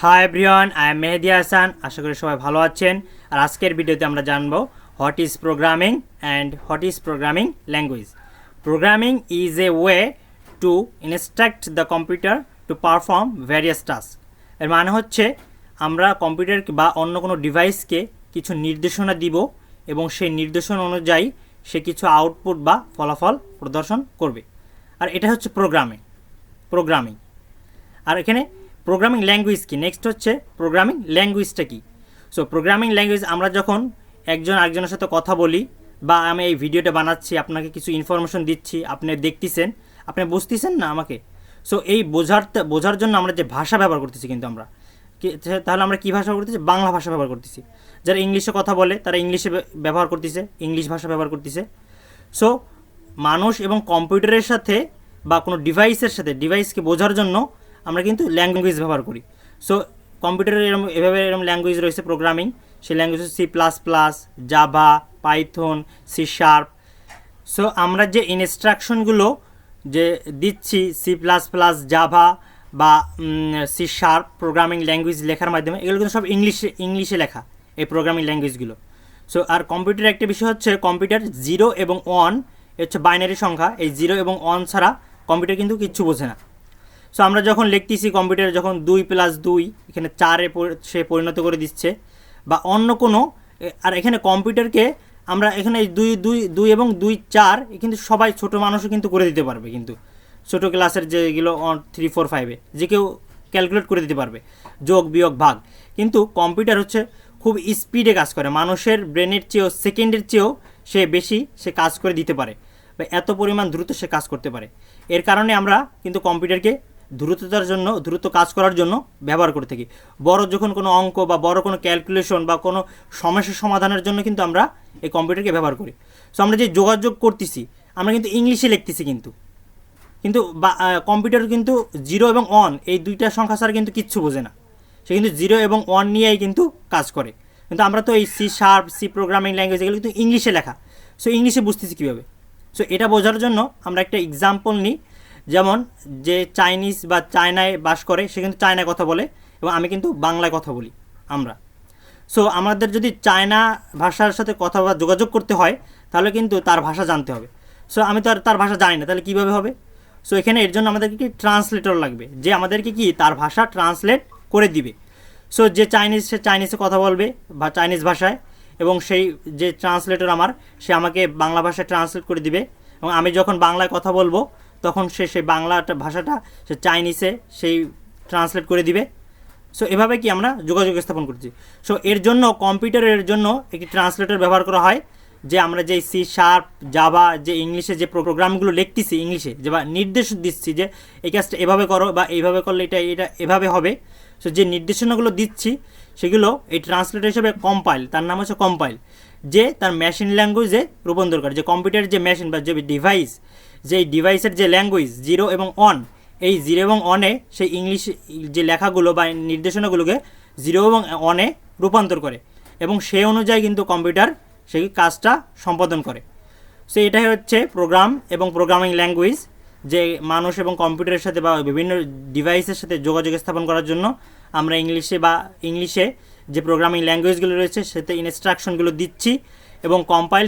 Hi everyone, I am Mehedi Hasan. আশা করি সবাই ভালো আছেন। আর আজকের ভিডিওতে আমরা জানবো what is programming and what is programming language. Programming is a way to instruct the computer to perform various task. এর মানে হচ্ছে আমরা কম্পিউটার বা অন্য কোনো ডিভাইসকে কিছু নির্দেশনা দিব এবং সেই নির্দেশনা অনুযায়ী সে কিছু আউটপুট বা ফলাফল প্রদর্শন করবে। আর এটা হচ্ছে প্রোগ্রামিং। আর এখানে প্রোগ্রামিং ল্যাঙ্গুয়েজ কি, নেক্সট হচ্ছে প্রোগ্রামিং ল্যাঙ্গুয়েজটা কি। সো প্রোগ্রামিং ল্যাঙ্গুয়েজ আমরা যখন একজন আরেকজনের সাথে কথা বলি বা আমি এই ভিডিওটা বানাচ্ছি, আপনাকে কিছু ইনফরমেশন দিচ্ছি, আপনি দেখতেছেন, আপনি বুঝতেছেন না আমাকে। সো এই বোঝার জন্য আমরা যে ভাষা ব্যবহার করতেছি, কিন্তু আমরা তাহলে আমরা কী ভাষা করতেছি? বাংলা ভাষা ব্যবহার করতেছি। যারা ইংলিশে কথা বলে তারা ইংলিশে ব্যবহার করতেছে, ইংলিশ ভাষা ব্যবহার করতেছে। সো মানুষ এবং কম্পিউটারের সাথে বা কোনো ডিভাইসকে বোঝার জন্য আমরা কিন্তু ল্যাঙ্গুয়েজ ব্যবহার করি। সো কম্পিউটারের এরকম ল্যাঙ্গুয়েজ রয়েছে প্রোগ্রামিং। সেই ল্যাঙ্গুয়েজ হচ্ছে C++, Java, Python, C#। So আমরা যে ইনস্ট্রাকশনগুলো যে দিচ্ছি C++, জাভা বা C# প্রোগ্রামিং ল্যাঙ্গুয়েজ লেখার মাধ্যমে, এগুলো কিন্তু সব ইংলিশে লেখা এই প্রোগ্রামিং ল্যাঙ্গুয়েজগুলো। সো আর কম্পিউটার একটা বিষয় হচ্ছে কম্পিউটার 0 এবং 1 হচ্ছে বাইনারি সংখ্যা। এই 0 এবং 1 ছাড়া কম্পিউটার কিন্তু কিচ্ছু বোঝে না। সো আমরা যখন লিখতেছি কম্পিউটারে যখন 2+2 এখানে 4-এ সে পরিণত করে দিচ্ছে বা অন্য কোনো। আর এখানে কম্পিউটারকে আমরা এখানে 2 এবং 2-4 কিন্তু সবাই ছোটো মানুষও কিন্তু করে দিতে পারবে, কিন্তু ছোটো ক্লাসের যেগুলো 3, 4, 5-এ যে কেউ ক্যালকুলেট করে দিতে পারবে, যোগ বিয়োগ ভাগ। কিন্তু কম্পিউটার হচ্ছে খুব স্পিডে কাজ করে, মানুষের ব্রেনের চেয়েও সেকেন্ডের চেয়েও সে কাজ করে দিতে পারে বা এত পরিমাণ দ্রুত সে কাজ করতে পারে। এর কারণে আমরা কিন্তু কম্পিউটারকে দ্রুত কাজ করার জন্য ব্যবহার করে থাকি। যখন কোনো অঙ্ক বা বড় কোনো ক্যালকুলেশন বা কোনো সমস্যা সমাধানের জন্য কিন্তু আমরা এই কম্পিউটারকে ব্যবহার করি। সো আমরা যে যোগাযোগ করতেছি আমরা কিন্তু ইংলিশে লিখতেছি, কিন্তু কম্পিউটার কিন্তু 0 এবং 1 এই দুইটা সংখ্যা ছাড়া কিন্তু কিচ্ছু বোঝে না। সে কিন্তু 0 এবং 1 নিয়েই কিন্তু কাজ করে। কিন্তু আমরা তো এই C# প্রোগ্রামিং ল্যাঙ্গুয়েজ এগুলো কিন্তু ইংলিশে লেখা। সো ইংলিশে বুঝতেছি কীভাবে? সো এটা বোঝার জন্য আমরা একটা এক্সাম্পল নিই। যেমন যে চাইনিজ বা চায়নায় বাস করে সে কিন্তু চায়নায় কথা বলে এবং আমি কিন্তু বাংলায় কথা বলি আমরা। সো আমাদের যদি চায়না ভাষার সাথে কথা বা যোগাযোগ করতে হয় তাহলে কিন্তু তার ভাষা জানতে হবে। সো আমি তো আর তার ভাষা জানি না, তাহলে কীভাবে হবে? সো এখানে এর জন্য আমাদেরকে কি ট্রান্সলেটর লাগবে, যে আমাদেরকে কি তার ভাষা ট্রান্সলেট করে দিবে। সো যে সে চাইনিজে কথা বলবে বা চাইনিজ ভাষায়, এবং সেই যে ট্রান্সলেটর সে আমাকে বাংলা ভাষায় ট্রান্সলেট করে দিবে। এবং আমি যখন বাংলায় কথা বলবো তখন সেই বাংলাটা ভাষাটা সে চাইনিজে সেই ট্রান্সলেট করে দিবে। সো এভাবে কি আমরা যোগাযোগ স্থাপন করছি। সো এর জন্য কম্পিউটারের জন্য একটি ট্রান্সলেটর ব্যবহার করা হয়, যে আমরা যে C#, জাভা, যে ইংলিশে যে প্রোগ্রামগুলো লিখতেছি ইংলিশে, যে বা নির্দেশ দিচ্ছি যে এই কাজটা এভাবে করো বা এইভাবে করলে এটা এভাবে হবে। সো যে নির্দেশনাগুলো দিচ্ছি সেগুলো এই ট্রান্সলেটর হিসেবে তার নাম হচ্ছে কম্পাইল, যে তার মেশিন ল্যাঙ্গুয়েজে রূপান্তর করে। যে কম্পিউটারের যে মেশিন বা যে ডিভাইস, যেই ডিভাইসের যে ল্যাঙ্গুয়েজ 0 এবং 1, এই 0 এবং 1-এ সেই ইংলিশ যে লেখাগুলো বা নির্দেশনাগুলোকে 0 এবং 1-এ রূপান্তর করে এবং সেই অনুযায়ী কিন্তু কম্পিউটার সেই কাজটা সম্পাদন করে। সো এটাই হচ্ছে প্রোগ্রাম এবং প্রোগ্রামিং ল্যাঙ্গুয়েজ, যে মানুষ এবং কম্পিউটারের সাথে বা বিভিন্ন ডিভাইসের সাথে যোগাযোগ স্থাপন করার জন্য আমরা ইংলিশে যে প্রোগ্রামিং ল্যাঙ্গুয়েজগুলো রয়েছে সেতে ইনস্ট্রাকশনগুলো দিচ্ছি এবং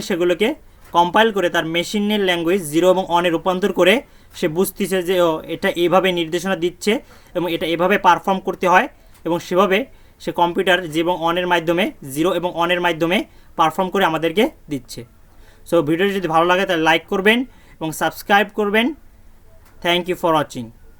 সেগুলোকে কম্পাইল করে তার মেশিনের ল্যাঙ্গুয়েজ 0 এবং 1-এ রূপান্তর করে সে বুঝতেছে যে এটা এইভাবে নির্দেশনা দিচ্ছে এবং এটা এভাবে পারফর্ম করতে হয়, এবং সেভাবে সে কম্পিউটার 0 এবং 1-এর মাধ্যমে 0 এবং 1-এর মাধ্যমে পারফর্ম করে আমাদেরকে দিচ্ছে। সো ভিডিওটি যদি ভালো লাগে তাহলে লাইক করবেন এবং সাবস্ক্রাইব করবেন। Thank you for watching.